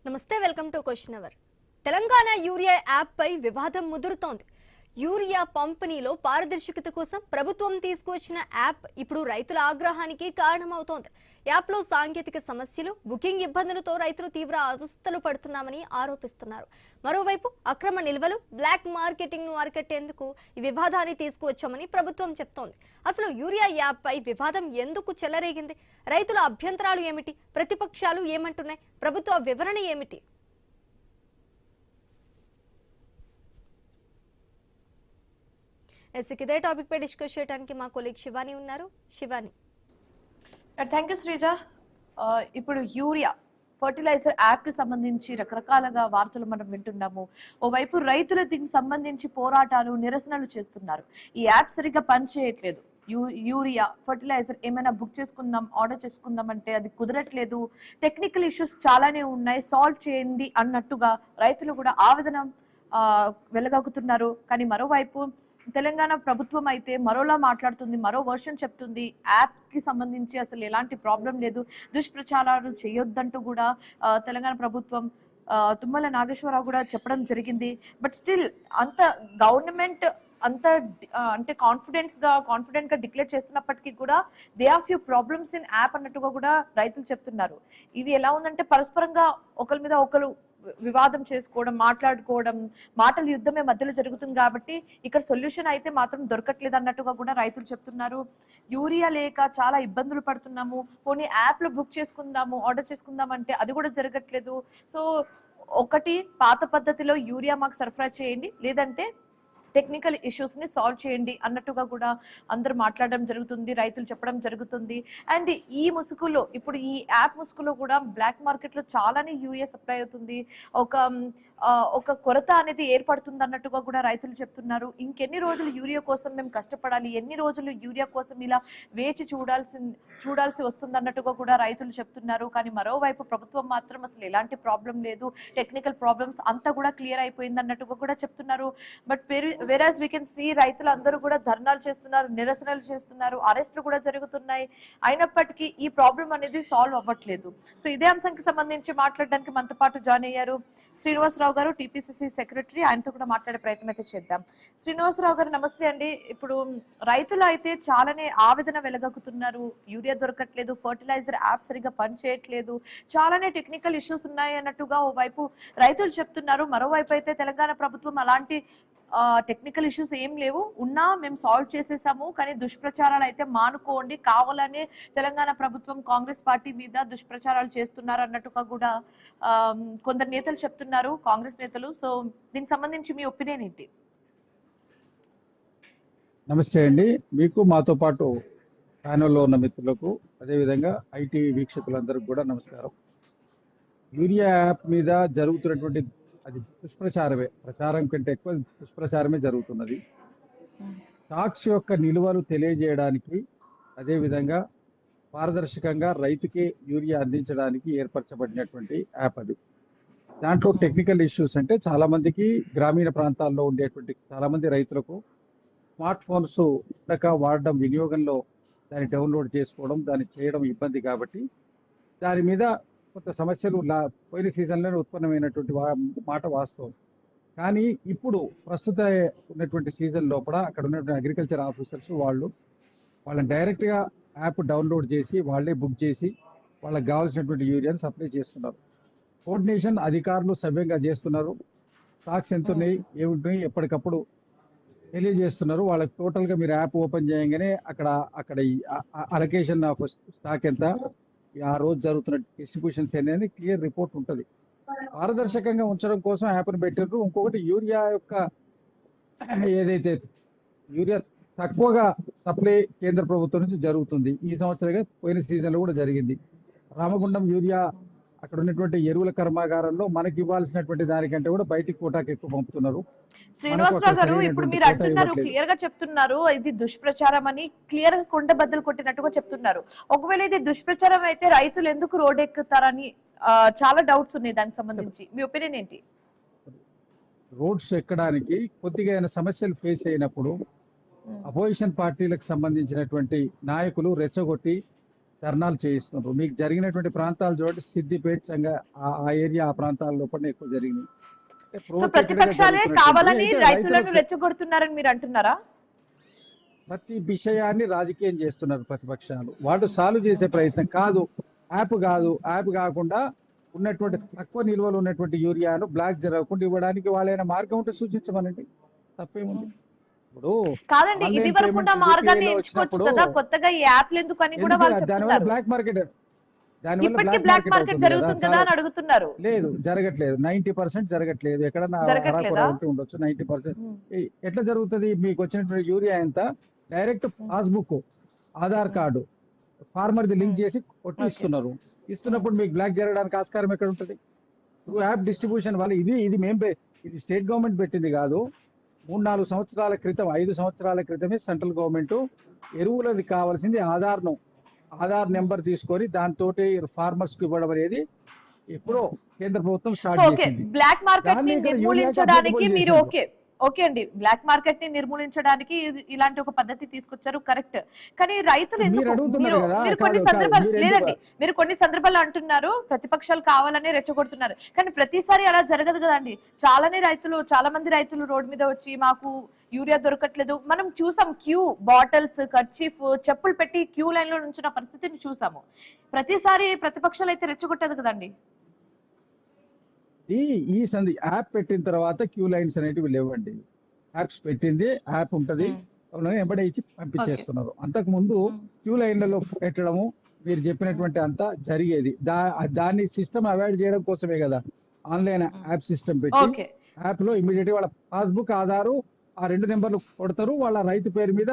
నమస్తే, welcome to question hour. Telangana urea app పై వివాదం ముదురుతోంది. యూరియా పంపిణీలో పారదర్శకత కోసం ప్రభుత్వం తీసుకువచ్చిన యాప్ ఇప్పుడు రైతుల ఆగ్రహానికి కారణమవుతోంది. యాప్లో సాంకేతిక సమస్యలు, బుకింగ్ ఇబ్బందులతో రైతులు తీవ్ర అవస్థలు పడుతున్నామని ఆరోపిస్తున్నారు. మరోవైపు అక్రమ నిల్వలు, బ్లాక్ మార్కెటింగ్ ను అరికట్టేందుకు ఈ వివాదాన్ని తీసుకువచ్చామని ప్రభుత్వం చెప్తోంది. అసలు యూరియా యాప్ పై వివాదం ఎందుకు చెలరేగింది? రైతుల అభ్యంతరాలు ఏమిటి? ప్రతిపక్షాలు ఏమంటున్నాయి? ప్రభుత్వ వివరణ ఏమిటి? ఇదే టాపిక్ పై డిస్కస్ చేయడానికి మా కొలీగ్ శివాని ఉన్నారు. Shivani, thank you Sreeja. ఇప్పుడు యూరియా ఫర్టిలైజర్ యాప్ కి సంబంధించి రకరకాలుగా వార్తలు మనం వింటున్నాము. ఓవైపు రైతులు దీనికి సంబంధించి పోరాటాలు, నిరసనలు చేస్తున్నారు. ఈ యాప్ సరిగ్గా పనిచేయట్లేదు. యూరియా ఫర్టిలైజర్ ఏమైనా బుక్ చేసుకుందాం, ఆర్డర్ చేసుకుందాం అంటే అది కుదరట్లేదు. టెక్నికల్ ఇష్యూస్ చాలానే ఉన్నాయి, సాల్వ్ చేయండి అన్నట్టుగా రైతులు కూడా ఆవేదన వెళ్ళగక్కుతున్నారు. కానీ మరోవైపు తెలంగాణ ప్రభుత్వం అయితే మరోలా మాట్లాడుతుంది, మరో వర్షన్ చెప్తుంది. యాప్ కి సంబంధించి అసలు ఎలాంటి ప్రాబ్లం లేదు, దుష్ప్రచారాలు చేయొద్దంటూ కూడా తెలంగాణ ప్రభుత్వం తుమ్మల నాగేశ్వరరావు కూడా చెప్పడం జరిగింది. బట్ స్టిల్ అంత గవర్నమెంట్ అంత అంటే కాన్ఫిడెంట్ గా డిక్లేర్ చేస్తున్నప్పటికీ కూడా they are few problems in app అన్నట్టుగా కూడా రైతులు చెప్తున్నారు. ఇది ఎలా ఉందంటే పరస్పరంగా ఒకరి మీద ఒకరు వివాదం చేసుకోవడం, మాట్లాడుకోవడం, మాటల యుద్ధమే మధ్యలో జరుగుతుంది. కాబట్టి ఇక్కడ సొల్యూషన్ అయితే మాత్రం దొరకట్లేదు అన్నట్టుగా కూడా రైతులు చెప్తున్నారు. యూరియా లేక చాలా ఇబ్బందులు పడుతున్నాము, పోనీ యాప్ లో బుక్ చేసుకుందాము, ఆర్డర్ చేసుకుందాం అంటే అది కూడా జరగట్లేదు. సో ఒకటి, పాత పద్ధతిలో యూరియా మాకు సరఫరా చేయండి, లేదంటే టెక్నికల్ ఇష్యూస్ ని సాల్వ్ చేయండి అన్నట్టుగా కూడా అందరూ మాట్లాడడం జరుగుతుంది, రైతులు చెప్పడం జరుగుతుంది. అండ్ ఈ ముసుగులో ఇప్పుడు ఈ యాప్ ముసుగులో కూడా బ్లాక్ మార్కెట్ లో చాలానే యూరియా సప్లై అవుతుంది. ఒక కొరత అనేది ఏర్పడుతుంది అన్నట్టుగా కూడా రైతులు చెప్తున్నారు. ఇంకెన్ని రోజులు యూరియా కోసం మేము కష్టపడాలి, ఎన్ని రోజులు యూరియా కోసం ఇలా వేచి చూడాల్సి వస్తుంది అన్నట్టుగా కూడా రైతులు చెప్తున్నారు. కానీ మరోవైపు ప్రభుత్వం మాత్రం అసలు ఎలాంటి ప్రాబ్లం లేదు, టెక్నికల్ ప్రాబ్లమ్స్ అంతా కూడా క్లియర్ అయిపోయింది అన్నట్టుగా కూడా చెప్తున్నారు. బట్ వెరాజ్ వీ కెన్ సీ రైతులు అందరూ కూడా ధర్నాలు చేస్తున్నారు, నిరసనలు చేస్తున్నారు, అరెస్టులు కూడా జరుగుతున్నాయి. అయినప్పటికీ ఈ ప్రాబ్లం అనేది సాల్వ్ అవ్వట్లేదు. సో ఇదే అంశానికి సంబంధించి మాట్లాడడానికి మనతో పాటు జాయిన్ అయ్యారు శ్రీనివాసరావు గారు, టీపీసీసీ సెక్రటరీ. ఆయనతో కూడా మాట్లాడే ప్రయత్నం అయితే చేద్దాం. శ్రీనివాసరావు గారు నమస్తే అండి. ఇప్పుడు రైతులు అయితే చాలానే ఆవేదన వెలగక్కుతున్నారు. యూరియా దొరకట్లేదు, ఫర్టిలైజర్ యాప్ సరిగ్గా పనిచేయట్లేదు, చాలానే టెక్నికల్ ఇష్యూస్ ఉన్నాయి అన్నట్టుగా ఓవైపు రైతులు చెప్తున్నారు. మరోవైపు అయితే తెలంగాణ ప్రభుత్వం అలాంటి టెక్నికల్ ఇష్యూస్ ఏం లేవు, ఉన్నా మేము సాల్వ్ చేసేసాము, కానీ దుష్ప్రచారాలు అయితే మానుకోండి, కావాలనే తెలంగాణ ప్రభుత్వం కాంగ్రెస్ పార్టీ మీద దుష్ప్రచారాలు చేస్తున్నారు అన్నట్టుగా కూడా కొందరు నేతలు చెప్తున్నారు, కాంగ్రెస్ నేతలు. సో దీనికి సంబంధించి మీ ఒపీనియన్ ఏంటి? నమస్తే అండి. మీకు, మాతో పాటు ప్యానెల్లో ఉన్న మిత్రులకు, అదేవిధంగా ఐటీ వీక్షకులందరికీ కూడా నమస్కారం. యూరియా యాప్ మీద జరుగుతున్నటువంటి అది దుష్ప్రచారమే, ప్రచారం కంటే ఎక్కువ దుష్ప్రచారమే జరుగుతున్నది. స్టాక్స్ యొక్క నిల్వలు తెలియజేయడానికి, అదేవిధంగా పారదర్శకంగా రైతుకే యూరియా అందించడానికి ఏర్పరచబడినటువంటి యాప్ అది. దాంట్లో టెక్నికల్ ఇష్యూస్ అంటే చాలా మందికి గ్రామీణ ప్రాంతాల్లో ఉండేటువంటి చాలా మంది రైతులకు స్మార్ట్ ఫోన్స్ వాడడం, వినియోగంలో దాన్ని డౌన్లోడ్ చేసుకోవడం, దాన్ని చేయడం ఇబ్బంది. కాబట్టి దాని మీద కొంత సమస్యలు పోయిన సీజన్లోనే ఉత్పన్నమైనటువంటి మాట వాస్తవం. కానీ ఇప్పుడు ప్రస్తుత ఉన్నటువంటి సీజన్ లోపల అక్కడ ఉన్నటువంటి అగ్రికల్చర్ ఆఫీసర్స్ వాళ్ళని డైరెక్ట్గా యాప్ డౌన్లోడ్ చేసి వాళ్ళే బుక్ చేసి వాళ్ళకి కావాల్సినటువంటి యూరియాని సప్లై చేస్తున్నారు. కోఆర్డినేషన్ అధికారులు సవ్యంగా చేస్తున్నారు. స్టాక్స్ ఎంత ఉన్నాయి, ఏముంటున్నాయి ఎప్పటికప్పుడు తెలియజేస్తున్నారు. వాళ్ళకి టోటల్గా మీరు యాప్ ఓపెన్ చేయగానే అక్కడ అలొకేషన్ ఆఫ్ స్టాక్ ఎంత, ఆ రోజు జరుగుతున్న డిస్ట్రిబ్యూషన్స్ అనేది క్లియర్ రిపోర్ట్ ఉంటుంది. పారదర్శకంగా ఉంచడం కోసం యాప్ని పెట్టారు. ఇంకొకటి, యూరియా యొక్క ఏదైతే యూరియా తక్కువగా సప్లై కేంద్ర ప్రభుత్వం నుంచి జరుగుతుంది. ఈ సంవత్సరంగా పోయిన సీజన్లో కూడా జరిగింది. రామగుండం యూరియా అక్కడ ఉన్నటువంటి ఎరువుల కర్మాగారంలో మనకి ఇవ్వాల్సినటువంటి దానికంటే కూడా బయటికి కోటాకి ఎక్కువ పంపుతున్నారు. శ్రీనివాసరావు గారు, ఇప్పుడు మీరు అంటున్నారు, క్లియర్ గా చెప్తున్నారు ఇది దుష్ప్రచారం అని, క్లియర్ గా కుండ బద్దలు కొట్టినట్టుగా చెప్తున్నారు. ఒకవేళ ఇది దుష్ప్రచారం అయితే రైతులు ఎందుకు రోడ్ ఎక్కుతారని చాలా డౌట్స్ ఉన్నాయి. దానికి సంబంధించి మీ ఒపీనియన్ ఏంటి? రోడ్స్ ఎక్కడానికి కొద్దిగా ఏమైనా సమస్యలు ఫేస్ అయినప్పుడు అపోజిషన్ పార్టీలకు సంబంధించినటువంటి నాయకులు రెచ్చగొట్టి ధర్నాలు చేయిస్తున్నారు. మీకు జరిగినటువంటి ప్రాంతాలు చూడండి, సిద్దిపేట ఆ ఏరియా ఆ ప్రాంతాల లోపల ఎక్కువ జరిగింది. సో ప్రతిపక్షాలే కావాలని రైతులను రెచ్చగొడుతున్నారని మీరు అంటున్నారా? ప్రతి విషయాన్ని రాజకీయం చేస్తున్నారు ప్రతిపక్షాలు. వాళ్ళు సాల్వ్ చేసే ప్రయత్నం కాదు. యాప్ కాకుండా ఉన్నటువంటి తక్కువ నిల్వలు ఉన్నటువంటి యూరియాను బ్లాక్ జరగకుండా ఇవ్వడానికి వాళ్ళైన మార్గం ఉంటే సూచించమనండి, తప్పేముంది. ఇప్పుడు కాదండి, ఇది వరకు ఉన్న మార్గాన్ని ఎంచుకోవచ్చు కదా, కొత్తగా ఈ యాప్లు ఎందుకు అని కూడా వాళ్ళు దానివల్ల చెప్తున్నారు. బ్లాక్ మార్కెట్ ఇప్పటికీ బ్లాక్ మార్కెట్ జరుగుతుంది కదా అని అడుగుతున్నారు. లేదు, జరగట్లేదు. 90% జరగట్లేదు. ఎక్కడన్నా ఉంటే ఉండొచ్చు. 90% ఎట్లా జరుగుతుంది? మీకు వచ్చినటువంటి యూరియా ఎంత direct passbook, Aadhaar card, farmer ది లింక్ చేసి కొట్టి ఇస్తున్నప్పుడు మీకు బ్లాక్ జరగడానికి ఆస్కారం ఎక్కడ ఉంటుంది? యాప్ డిస్ట్రిబ్యూషన్ వల్ల ఇది స్టేట్ గవర్నమెంట్ పెట్టింది కాదు. 3-4 సంవత్సరాల క్రితం, 5 సంవత్సరాల క్రితమే సెంట్రల్ గవర్నమెంట్ ఎరువులది కావాల్సింది ఆధార్ నెంబర్ తీసుకొని దాంతో ఫార్మర్స్ కు ఇవ్వడం అనేది ఎప్పుడో కేంద్ర ప్రభుత్వం స్టార్ట్ చేసింది. బ్లాక్ మార్కెట్ ని నిర్మూలించడానికి మీరు ఓకే అండి, బ్లాక్ మార్కెట్ ని నిర్మూలించడానికి ఇలాంటి ఒక పద్ధతి తీసుకొచ్చారు, కరెక్ట్. కానీ రైతులు మీరు కొన్ని సందర్భాలు లేదండి, మీరు కొన్ని సందర్భాలు అంటున్నారు ప్రతిపక్షాలు కావాలని రెచ్చగొడుతున్నారు, కానీ ప్రతిసారి అలా జరగదు కదండి. చాలా మంది రైతులు రోడ్డు మీద వచ్చి మాకు యూరియా దొరకట్లేదు, మనం చూసాం క్యూ, బాటిల్స్, కర్చీఫ్, చెప్పులు పెట్టి క్యూ లైన్ లో నుంచిన పరిస్థితిని చూసాము. ప్రతిసారి ప్రతిపక్షాలు అయితే రెచ్చగొట్టదు కదండి. ఈ యాప్ పెట్టిన తర్వాత క్యూ లైన్స్ అనేటివి లేవండి. యాప్స్ పెట్టింది, యాప్ ఉంటది, ఎంబడే ఇచ్చి పంపించేస్తున్నారు. అంతకు ముందు క్యూ లైన్లలో పెట్టడము మీరు చెప్పినటువంటి అంతా జరిగేది. దాన్ని సిస్టమ్ అవాయిడ్ చేయడం కోసమే కదా ఆన్లైన్ యాప్ సిస్టమ్ పెట్టి యాప్ లో ఇమీడియట్ వాళ్ళ పాస్బుక్, ఆధారు, ఆ 2 నెంబర్లు కొడతారు. వాళ్ళ రైతు పేరు మీద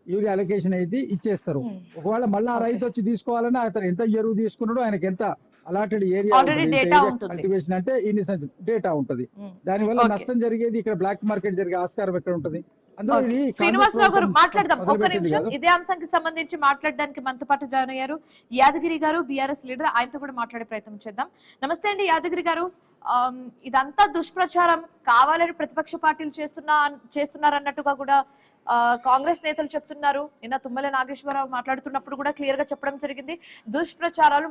యూరియా అలొకేషన్ అయితే ఇచ్చేస్తారు. ఒకవేళ మళ్ళీ ఆ రైతు వచ్చి తీసుకోవాలన్నా అతను ఎంత ఎరువు తీసుకున్నాడో ఆయనకి ఎంత అలాటెడ్ ఏరియా కల్టివేషన్ అంటే ఇన్ని డేటా ఉంటది. దానివల్ల నష్టం జరిగేది ఇక్కడ బ్లాక్ మార్కెట్ జరిగే ఆస్కారం ఎక్కడ ఉంటది? శ్రీనివాసరావు గారు మాట్లాడదాం ఒక్క నిమిషం. ఇదే అంశానికి సంబంధించి మాట్లాడడానికి మనతో పాటు జాయిన్ అయ్యారు యాదగిరి గారు, బీఆర్ఎస్ లీడర్. ఆయనతో కూడా మాట్లాడే ప్రయత్నం చేద్దాం. నమస్తే అండి యాదగిరి గారు. ఇదంతా దుష్ప్రచారం, కావాలని ప్రతిపక్ష పార్టీలు చేస్తున్నారన్నట్టుగా కూడా కాంగ్రెస్ నేతలు చెప్తున్నారు. నిన్న తుమ్మల నాగేశ్వరరావు మాట్లాడుతున్నప్పుడు కూడా క్లియర్ గా చెప్పడం జరిగింది, దుష్ప్రచారాలు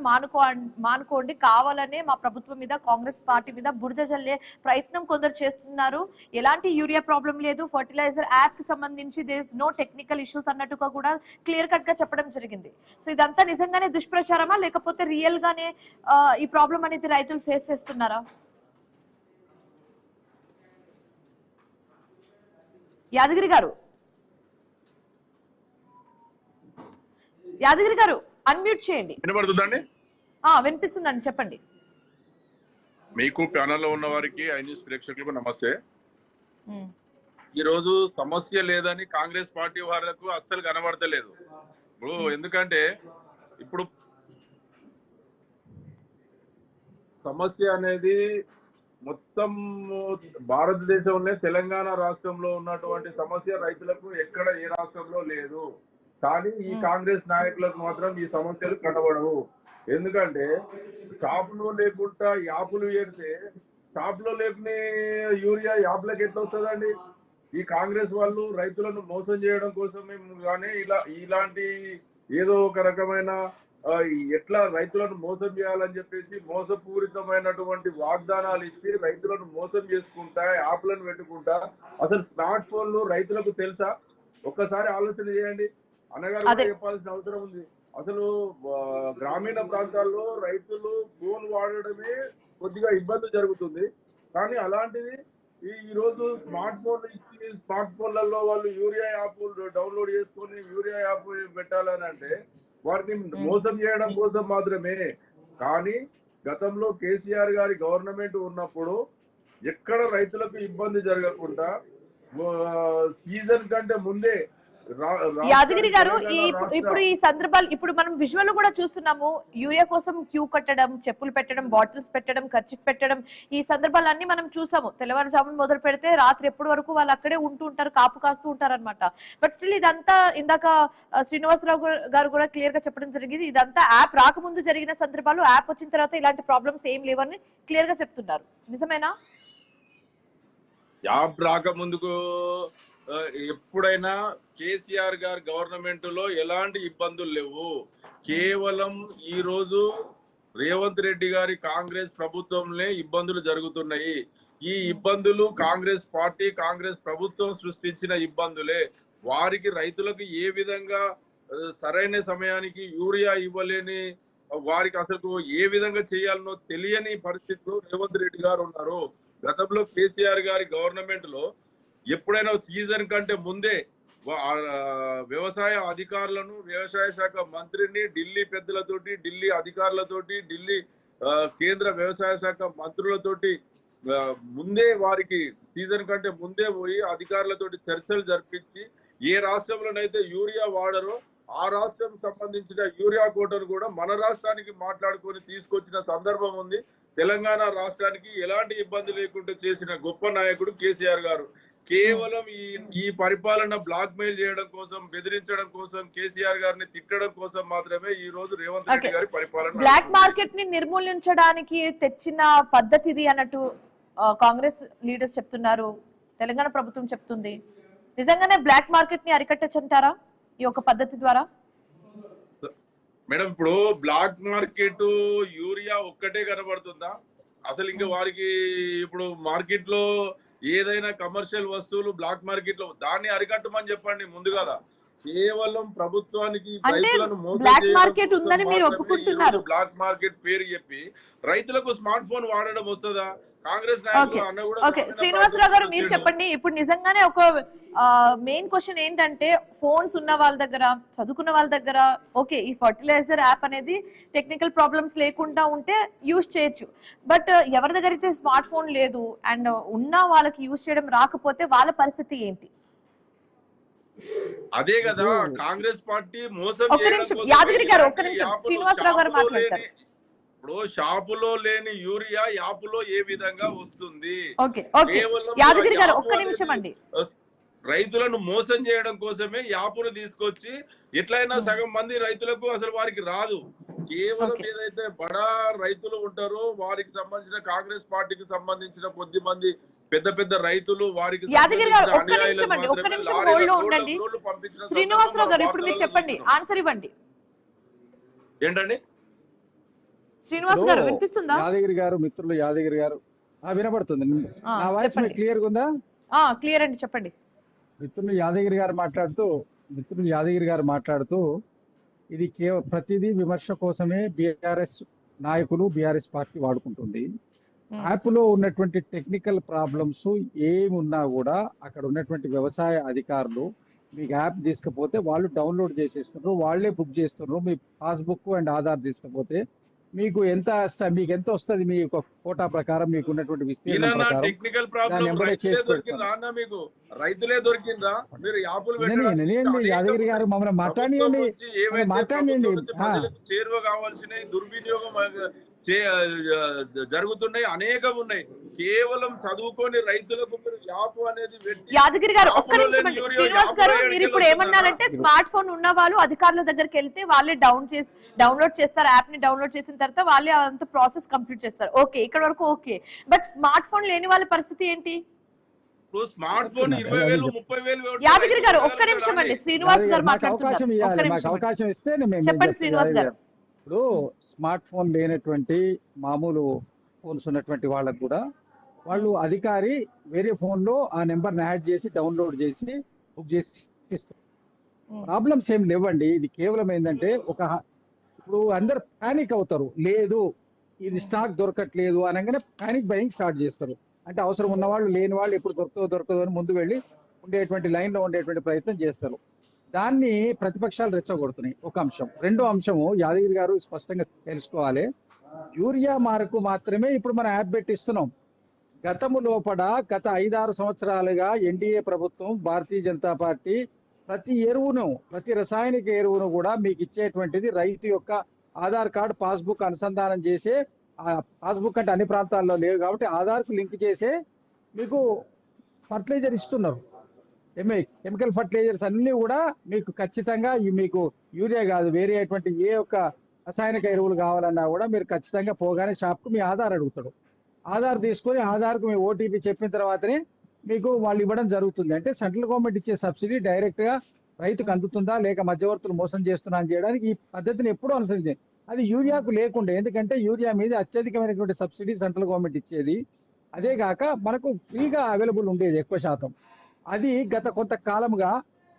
మానుకోండి, కావాలనే మా ప్రభుత్వం మీద, కాంగ్రెస్ పార్టీ మీద బురద జల్లే ప్రయత్నం కొందరు చేస్తున్నారు. ఎలాంటి యూరియా ప్రాబ్లం లేదు, ఫర్టిలైజర్ యాప్ కి సంబంధించి there is no technical issues అన్నట్టుగా కూడా క్లియర్ కట్ గా చెప్పడం జరిగింది. సో ఇదంతా నిజంగానే దుష్ప్రచారమా, లేకపోతే రియల్ గానే ఈ ప్రాబ్లం అనేది రైతులు ఫేస్ చేస్తున్నారా? యాదగిరి గారు అన్మ్యూట్ చేయండి. వినపడుతుందండి? వినిపిస్తుందండి, చెప్పండి. మీకు ప్యానెల్లో ఉన్న వారికి, ఐ న్యూస్ ప్రేక్షకులకు నమస్తే. ఈ రోజు సమస్య లేదని కాంగ్రెస్ పార్టీ వాళ్లకు అస్సలు కనబడతలేదు. ఇప్పుడు ఎందుకంటే ఇప్పుడు సమస్య అనేది మొత్తం భారతదేశంలో తెలంగాణ రాష్ట్రంలో ఉన్నటువంటి సమస్య రైతులకు ఎక్కడ ఏ రాష్ట్రంలో లేదు. కానీ ఈ కాంగ్రెస్ నాయకులకు మాత్రం ఈ సమస్యలు కనబడవు. ఎందుకంటే షాప్ లో లేకుండా యాప్లు ఏడితే షాప్ లో లేకునే యూరియా యాప్లకు ఎట్లా వస్తుందండి? ఈ కాంగ్రెస్ వాళ్ళు రైతులను మోసం చేయడం కోసమే కానీ ఇలాంటి ఏదో ఒక రకమైన ఎట్లా రైతులను మోసం చేయాలని చెప్పేసి మోసపూరితమైనటువంటి వాగ్దానాలు ఇచ్చి రైతులను మోసం చేసుకుంటా, యాప్లను పెట్టుకుంటా. అసలు స్మార్ట్ ఫోన్లు రైతులకు తెలుసా? ఒక్కసారి ఆలోచన చేయండి. అన్నగారు చెప్పాల్సిన అవసరం ఉంది. అసలు గ్రామీణ ప్రాంతాల్లో రైతులు ఫోన్ వాడడమే కొద్దిగా ఇబ్బంది జరుగుతుంది. కానీ అలాంటిది ఈ రోజు స్మార్ట్ ఫోన్ ఇచ్చి స్మార్ట్ ఫోన్లలో వాళ్ళు యూరియా యాప్ డౌన్లోడ్ చేసుకొని యూరియా యాప్ పెట్టాలని అంటే వారిని మోసం చేయడం కోసం మాత్రమే. కానీ గతంలో కేసీఆర్ గారి గవర్నమెంట్ ఉన్నప్పుడు ఎక్కడ రైతులకు ఇబ్బంది జరగకుండా సీజన్ కంటే ముందే యాదగిరి గారు ఇప్పుడు ఈ సందర్భాలు ఇప్పుడు మనం విజువల్ కూడా చూస్తున్నాము. యూరియా కోసం క్యూ కట్టడం, చెప్పులు పెట్టడం, బాటిల్స్ పెట్టడం, కర్చీఫ్ పెట్టడం, ఈ సందర్భాలన్నీ మనం చూసాము. తెల్లవారుజామున మొదలు పెడితే రాత్రి ఎప్పటి వరకు వాళ్ళు అక్కడే ఉంటూ ఉంటారు, కాపు కాస్తూ ఉంటారు అనమాట. బట్ స్టిల్ ఇదంతా ఇందాక శ్రీనివాసరావు గారు కూడా క్లియర్ గా చెప్పడం జరిగింది. ఇదంతా యాప్ రాకముందు జరిగిన సందర్భాలు, యాప్ వచ్చిన తర్వాత ఇలాంటి ప్రాబ్లమ్స్ ఏం లేవని క్లియర్ గా చెప్తున్నారు. నిజమేనా? యాప్ రాకముందుకు ఎప్పుడైనా కేసీఆర్ గారి గవర్నమెంట్ లో ఎలాంటి ఇబ్బందులు లేవు. కేవలం ఈ రోజు రేవంత్ రెడ్డి గారి కాంగ్రెస్ ప్రభుత్వంలో ఇబ్బందులు జరుగుతున్నాయి. ఈ ఇబ్బందులు కాంగ్రెస్ పార్టీ కాంగ్రెస్ ప్రభుత్వం సృష్టించిన ఇబ్బందులే. వారికి రైతులకు ఏ విధంగా సరైన సమయానికి యూరియా ఇవ్వలేని, వారికి అసలు ఏ విధంగా చేయాలనో తెలియని పరిస్థితిలో రేవంత్ రెడ్డి గారు ఉన్నారు. గతంలో కేసీఆర్ గారి గవర్నమెంట్ లో ఎప్పుడైనా సీజన్ కంటే ముందే వ్యవసాయ అధికారులను, వ్యవసాయ శాఖ మంత్రిని, ఢిల్లీ పెద్దలతోటి, ఢిల్లీ అధికారులతోటి, ఢిల్లీ కేంద్ర వ్యవసాయ శాఖ మంత్రులతోటి ముందే వారికి సీజన్ కంటే ముందే పోయి అధికారులతోటి చర్చలు జరిపించి ఏ రాష్ట్రంలోనైతే యూరియా వాడరో ఆ రాష్ట్రం సంబంధించిన యూరియా కోటను కూడా మన రాష్ట్రానికి మాట్లాడుకొని తీసుకొచ్చిన సందర్భం ఉంది. తెలంగాణ రాష్ట్రానికి ఎలాంటి ఇబ్బంది లేకుండా చేసిన గొప్ప నాయకుడు కేసీఆర్ గారు. కేవలం ఈ పరిపాలన బ్లాక్ మెయిల్ చేయడం కోసం, బెదిరించడం కోసం, కేసీఆర్ గారిని తిట్టడం కోసం మాత్రమే ఈ రోజు రేవంత్ రెడ్డి గారి పరిపాలన. బ్లాక్ మార్కెట్ ని నిర్మూలించడానికి తెచ్చిన పద్ధతి ఇది అన్నట్టు కాంగ్రెస్ లీడర్స్ చెప్తున్నారు, తెలంగాణ ప్రభుత్వం చెప్తుంది. నిజంగానే బ్లాక్ మార్కెట్ ని అరికట్టచ్చంటారా ఈ ఒక పద్ధతి ద్వారా? మేడం, ఇప్పుడు బ్లాక్ మార్కెట్ యూరియా ఒక్కటే కనబడుతుందా? అసలు ఇంకా వారికి ఇప్పుడు మార్కెట్ లో ఏదైనా కమర్షియల్ వస్తువులు బ్లాక్ మార్కెట్ లో దాన్ని అరికట్టమని చెప్పండి ముందుగా. కేవలం ప్రభుత్వానికి బ్లాక్ మార్కెట్ ఉందని మీరు ఒప్పుకుంటున్నారు. బ్లాక్ మార్కెట్ పేరు చెప్పి రైతులకు స్మార్ట్ ఫోన్ వాడడం వస్తుందా? కాంగ్రెస్ శ్రీనివాసరావు గారు మీరు చెప్పండి. ఇప్పుడు నిజంగానే ఒక మెయిన్ క్వశ్చన్ ఏంటంటే, ఫోన్స్ ఉన్న వాళ్ళ దగ్గర, చదువుకున్న వాళ్ళ దగ్గర ఓకే ఈ ఫర్టిలైజర్ యాప్ అనేది టెక్నికల్ ప్రాబ్లమ్స్ లేకుండా ఉంటే యూజ్ చేయొచ్చు. బట్ ఎవరి దగ్గర అయితే స్మార్ట్ ఫోన్ లేదు అండ్ ఉన్న వాళ్ళకి యూజ్ చేయడం రాకపోతే వాళ్ళ పరిస్థితి ఏంటి? అదే కదా కాంగ్రెస్ పార్టీ మోసం. ఒక్క నిమిషం యాదగిరి గారు, ఒక్క నిమిషం శ్రీనివాసరావు గారు మాట్లాడతారు. ఇప్పుడు షాపులో లేని యూరియా యాపులో ఏ విధంగా వస్తుంది? యాదగిరి గారు ఒక్క నిమిషం అండి. రైతులను మోసం చేయడం కోసమే యాపును తీసుకొచ్చి ఎట్లయినా సగం మంది రైతులకు అసలు వారికి రాదు. కేవలం ఏదైతే బడా రైతులు ఉంటారో వారికి సంబంధించిన కాంగ్రెస్ పార్టీకి సంబంధించిన కొద్ది మంది పెద్ద పెద్ద రైతులు వారికి శ్రీనివాసరావు గారు ఇప్పుడు మీరు చెప్పండి, ఆన్సర్ ఇవ్వండి. ఏంటండి శ్రీనివాస్ గారు వినిపిస్తుందా? యాదగిరి గారు, మిత్రులు యాదగిరి గారు వినపడుతుంది. నా వాయిస్ క్లియర్ గా ఉందా? క్లియర్ అండి, చెప్పండి. మిత్రులు యాదగిరి గారు మాట్లాడుతూ ఇది ప్రతిదీ విమర్శ కోసమే బీఆర్ఎస్ నాయకులు, బీఆర్ఎస్ పార్టీ వాడుకుంటుంది. యాప్ లో ఉన్నటువంటి టెక్నికల్ ప్రాబ్లమ్స్ ఏమున్నా కూడా అక్కడ ఉన్నటువంటి వ్యవసాయ అధికారులు మీకు యాప్ తీసుకపోతే వాళ్ళు డౌన్లోడ్ చేసేస్తున్నారు, వాళ్ళే బుక్ చేస్తున్నారు. మీ పాస్బుక్ అండ్ ఆధార్ తీసుకపోతే మీకు ఎంత వస్తుంది, మీ కోటా ప్రకారం మీకు ఉన్నటువంటి విస్తీర్ణం ప్రకారం టెక్నికల్ ప్రాబ్లం రైతులే దొరికిందా? మీరు యాదగిరి గారు మమ్మల్ని మాట్లాడండి. చేరువ కావాల్సిన దుర్వినియోగం జరుగుతున్నాయి, అనేకం ఉన్నాయి. కేవలం చదువుకొని రైతులకు యాప్ అనేది. యాదగిరి గారు ఒక్క నిమిషం అండి. శ్రీనివాస్ గారు మీరు ఇప్పుడు ఏమన్నారంటే స్మార్ట్ ఫోన్ ఉన్న వాళ్ళు అధికారుల దగ్గరికి వెళ్తే వాళ్ళే డౌన్లోడ్ చేస్తారు, యాప్ ని డౌన్లోడ్ చేసిన తర్వాత వాళ్ళే అంత ప్రాసెస్ కంప్లీట్ చేస్తారు. ఓకే, ఇక్కడ వరకు ఓకే. బట్ స్మార్ట్ ఫోన్ లేని వాళ్ళ పరిస్థితి ఏంటి? Smart phone 20,000 30,000. యాదగిరి గారు ఒక్క నిమిషం అండి, శ్రీనివాస్ గారు మాట్లాడుతున్నారు. అవకాశం ఇస్తే చెప్పండి శ్రీనివాస్ గారు. ఇప్పుడు స్మార్ట్ ఫోన్ లేనటువంటి మామూలు ఫోన్స్ ఉన్నటువంటి వాళ్ళకు కూడా వాళ్ళు అధికారి వేరే ఫోన్ లో ఆ నెంబర్ యాడ్ చేసి డౌన్లోడ్ చేసి బుక్ చేసి ప్రాబ్లమ్స్ ఏం లేవండి. ఇది కేవలం ఏంటంటే ఇప్పుడు అందరు పానిక్ అవుతారు, లేదు ఇది స్టాక్ దొరకట్లేదు అనగానే పానిక్ బయింగ్ స్టార్ట్ చేస్తారు. అంటే అవసరం ఉన్న వాళ్ళు లేని వాళ్ళు ఎప్పుడు దొరకదు అని ముందు వెళ్ళి ఉండేటువంటి లైన్ లో ఉండేటువంటి ప్రయత్నం చేస్తారు. దాన్ని ప్రతిపక్షాలు రెచ్చగొడుతున్నాయి. ఒక అంశం. రెండో అంశము యాదగిరి గారు స్పష్టంగా తెలుసుకోవాలి, యూరియా మార్కు మాత్రమే ఇప్పుడు మనం యాప్ పెట్టిస్తున్నాం. గత 5-6 సంవత్సరాలుగా ఎన్డీఏ ప్రభుత్వం, భారతీయ జనతా పార్టీ ప్రతి రసాయనిక ఎరువును కూడా మీకు ఇచ్చేటువంటిది రైతు యొక్క ఆధార్ కార్డు, పాస్బుక్ అనుసంధానం చేసే, పాస్బుక్ అంటే అన్ని ప్రాంతాల్లో లేవు కాబట్టి ఆధార్కు లింక్ చేసే మీకు ఫర్టిలైజర్ ఇస్తున్నారు. కెమికల్ ఫర్టిలైజర్స్ అన్ని కూడా మీకు ఖచ్చితంగా మీకు యూరియా కాదు, వేరే అటువంటి ఏ ఒక్క రసాయనిక ఎరువులు కావాలన్నా కూడా మీరు ఖచ్చితంగా పోగానే షాప్కు మీ ఆధార్ అడుగుతాడు. ఆధార్ తీసుకొని ఆధార్కు మీ ఓటీపీ చెప్పిన తర్వాతనే మీకు వాళ్ళు ఇవ్వడం జరుగుతుంది. అంటే సెంట్రల్ గవర్నమెంట్ ఇచ్చే సబ్సిడీ డైరెక్ట్ గా రైతుకు అందుతుందా లేక మధ్యవర్తులు మోసం చేస్తున్నా అని చేయడానికి ఈ పద్ధతిని ఎప్పుడూ అనుసరించింది. అది యూరియాకు లేకుండా, ఎందుకంటే యూరియా మీద అత్యధికమైనటువంటి సబ్సిడీ సెంట్రల్ గవర్నమెంట్ ఇచ్చేది. అదే కాక మనకు ఫ్రీగా అవైలబుల్ ఉండేది ఎక్కువ శాతం. అది గత కొంతకాలముగా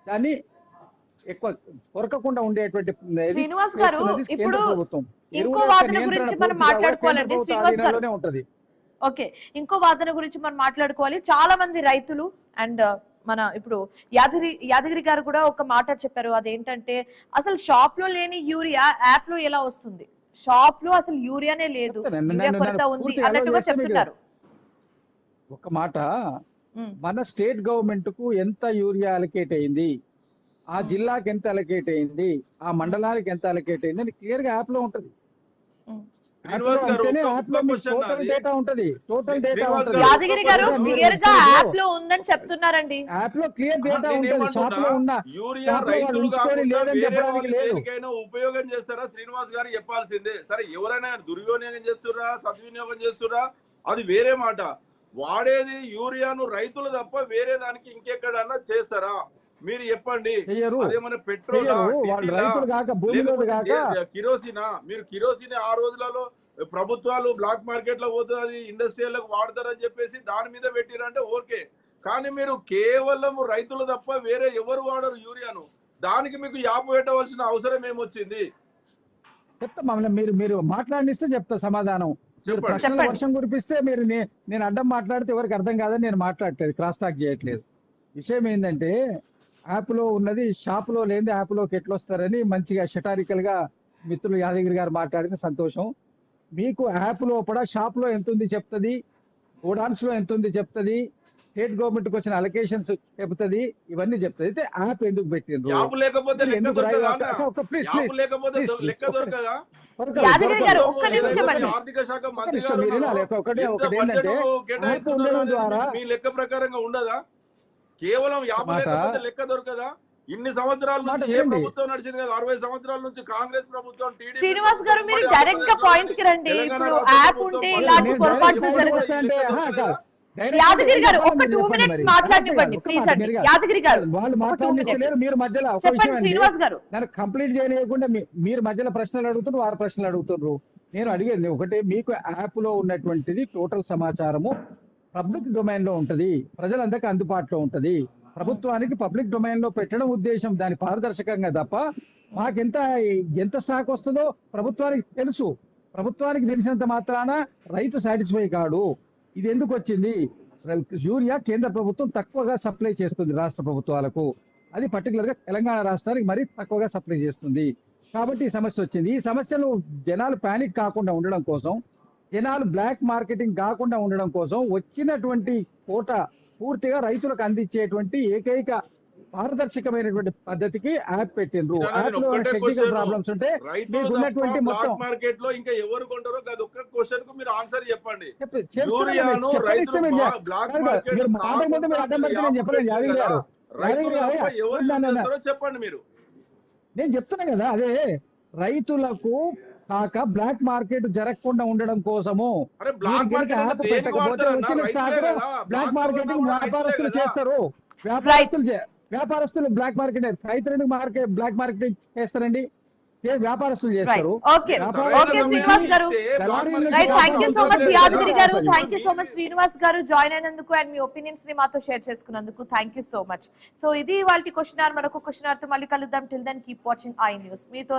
దాన్ని ఎక్కువ కొరకకుండా ఉండేటువంటి శ్రీనివాస్ గారు, కేంద్ర ఇప్పుడు ప్రభుత్వం. ఇంకో ఎరువుల వాదన యొక్క గురించి నియంత్రణ మనం పూర్తిగా మాట్లాడుకోవాలండి. కేంద్ర ప్రభుత్వ శ్రీనివాస్ గారు, ఆధీనంలోనే ఉంటది. ఓకే, ఇంకో వాదన గురించి మనం మాట్లాడుకోవాలి. చాలా మంది రైతులు అండ్ మన ఇప్పుడు యాదగిరి గారు కూడా ఒక మాట చెప్పారు. అదేంటంటే అసలు షాప్ లో లేని యూరియా యాప్ లో ఎలా వస్తుంది? షాప్ లో అసలు యూరియానే లేదు, యూరియా కొరత ఉంది అన్నట్టుగా చెప్తున్నారు. ఒక మాట, మన స్టేట్ గవర్నమెంట్ కు ఎంత యూరియా అలకేట్ అయింది, ఆ జిల్లాకి ఎంత అలకేట్ అయింది, ఆ మండలానికి ఎంత అలకేట్ అయింది అని క్లియర్ గా యాప్ లో ఉంటది. శ్రీనివాస్ గారు, ఒక్క క్వశ్చన్ టోటల్ డేటా ఉంటది. టోటల్ డేటా శ్రీనివాస్ ఉంటది. గారు, యాదగిరి గారు క్లియర్ గా యాప్ లో ఉందని చెప్తున్నారండి. యాప్ లో క్లియర్ డేటా ఉంటది. షాప్ లో ఉన్న యూరియా షాప్ లో వాళ్ళు రైతులు ఉంచుకొని కాకుండా లేదని వేరే చెప్పడానికి వాళ్ళు లేదు. దేనికైనా ఉపయోగం చేస్తారా? శ్రీనివాస్ గారు చెప్పాల్సిందే. సరే, ఎవరైనా దుర్వినియోగం చేస్తురా సద్వినియోగం చేస్తురా అది వేరే మాట. వాడేది యూరియాను రైతులు తప్ప వేరే దానికి ఇంకెక్కడన్నా చేస్తారా? మీరు చెప్పండి. చెయ్యరు. అదేమన్నా పెట్రోల్, వాళ్ళు రైతులు కాక భూమిలో కాక కిరోసినా? మీరు కిరోసిన్ ఆ రోజులలో ప్రభుత్వాలు బ్లాక్ మార్కెట్ లో పోతుంది, అది ఇండస్ట్రియల్ వాడతారని చెప్పేసి దాని మీద పెట్టిరంటే ఓకే. కానీ మీరు కేవలం రైతులు తప్ప వేరే ఎవరు వాడరు యూరియాను. దానికి మీకు యాప్ పెట్టవలసిన అవసరం ఏమొచ్చింది? చెప్తా మమ్మల్ని మీరు మాట్లాడిస్తే చెప్తా సమాధానం. మీరు చెప్పండి. ప్రశ్నల వర్షం కురిపిస్తే మీరు నేను అడ్డం మాట్లాడితే ఎవరికి అర్థం కాదని నేను మాట్లాడట్లేదు, క్రాస్ టాక్ చేయట్లేదు. విషయం ఏంటంటే యాప్ లో ఉన్నది షాప్ లో లేని యాప్ లోకి ఎట్లా వస్తారని మంచిగా షటారికల్ గా మిత్రులు యాదగిరి గారు మాట్లాడిన సంతోషం. మీకు యాప్ లోపల షాప్ లో ఎంత ఉంది చెప్తుంది, గోడాన్స్ లో ఎంత ఉంది చెప్తుంది, స్టేట్ గవర్నమెంట్ కి వచ్చిన అలొకేషన్స్ చెప్తుంది, ఇవన్నీ చెప్తుంది. అయితే యాప్ ఎందుకు పెట్టిండ్రు? యాప్ లేకపోతే లెక్క ఎందుకు దొరకదా అన్న? ప్లీజ్ యాప్ లేకపోతే లెక్క దొరకదా? యాదగిరి గారు, ఒక్క నిమిషం అండి. ఆర్థిక శాఖ మంత్రి నిమిషం మీరు వినాలి. ఒకటి ఏంటంటే యాప్ ఉండడం ద్వారా మీ లెక్క ప్రకారంగా ఉండదా? కేవలం యాప్ మాట- లేకపోతే లెక్క దొరకదా? ఇన్ని సంవత్సరాల మాట నుంచి ఏ వినండి. ప్రభుత్వం నడిచింది కదా? 60 సంవత్సరాల నుంచి కాంగ్రెస్ ప్రభుత్వం, TDP శ్రీనివాస్ గారు, మీరు ప్రభుత్వం, డైరెక్ట్ గా పాయింట్ కి రండి. తెలంగాణ ఇప్పుడు రాష్ట్ర యాప్ ప్రభుత్వం ఉంటే మళ్ళీ ఇలాంటి నేను పొరపాట్లు డైరెక్ట్ జరగదు. గా అంటే, యాదగిరి గారు ఒక్క 2 చెప్పండి minutes మరి. మాట్లాడనివ్వండి ప్లీజ్ అండి. యాదగిరి గారు వాళ్ళు ఒక 2 మాట్లాడిస్తలేరు, minutes. మీరు మధ్యలో ఒక చెప్పండి విషయం అండి. శ్రీనివాస్ గారు. నన్ను కంప్లీట్ చేయలేకుండా మీరు మధ్యలో ప్రశ్నలు అడుగుతున్నారు, వారు ప్రశ్నలు అడుగుతున్నారు. నేను అడిగేది ఒకటే, మీకు యాప్ లో ఉన్నటువంటిది టోటల్ సమాచారము పబ్లిక్ డొమైన్ లో ఉంటది, ప్రజలందరికీ అందుబాటులో ఉంటది. ప్రభుత్వానికి పబ్లిక్ డొమైన్ లో పెట్టడం ఉద్దేశం, దాని పారదర్శకంగా తప్ప ఎంత స్టాక్ వస్తుందో ప్రభుత్వానికి తెలుసు. ప్రభుత్వానికి తెలిసినంత మాత్రాన రైతు సాటిస్ఫై కాడు. ఇది ఎందుకు వచ్చింది? యూరియా కేంద్ర ప్రభుత్వం తక్కువగా సప్లై చేస్తుంది రాష్ట్ర ప్రభుత్వాలకు, అది పర్టికులర్ గా తెలంగాణ రాష్ట్రానికి మరీ తక్కువగా సప్లై చేస్తుంది. కాబట్టి ఈ సమస్య వచ్చింది. ఈ సమస్యను జనాలు పానిక్ కాకుండా ఉండడం కోసం, జనాలు బ్లాక్ మార్కెటింగ్ కాకుండా ఉండడం కోసం వచ్చినటువంటి కోట పూర్తిగా రైతులకు అందించేటువంటి ఏకైక పారదర్శకమైనటువంటి పద్ధతికి యాప్ పెట్టిండ్రు. యాప్ లో టెక్నికల్ ప్రాబ్లమ్స్ ఉంటే మీకు ఉన్నటువంటి మొత్తం బ్లాక్ మార్కెట్ లో ఇంకా ఎవరు కొంటారో అది ఒక్క క్వశ్చన్ కు మీరు ఆన్సర్ చెప్పండి. యూరియాను రైతులు మీరు మాట ముందు మీరు అడ్డం పెడితే నేను చెప్పలేదు. యాదగిరి గారు, చెప్పండి మీరు. నేను చెప్తున్నా కదా, అదే రైతులకు కాక బ్లాక్ మార్కెట్ జరగకుండా ఉండడం కోసము యాప్ పెట్టకపోతే వచ్చిన స్టాక్ బ్లాక్ మార్కెటింగ్ వ్యాపారస్తులు చేస్తారు. వ్యాపారస్తులు బ్లాక్ మార్కెట్, రైతులకు బ్లాక్ మార్కెటింగ్ చేస్తారండి, వ్యాపారస్తులు చేస్తారు. ఓకే శ్రీనివాస్ గారు, right. Thank you so much Yadagiri గారు, thank you so much Srinivas గారు జాయిన్ అయినందుకు అండ్ మీ ఒపీనియన్స్ ని మాతో షేర్ చేసుకున్నందుకు thank you so much. So ఇది వాళ్ళ క్వశ్చన్ అవర్. మరొక క్వశ్చన్ అవర్ తో మళ్ళీ కలుద్దాం. Till then keep watching I news. మీతో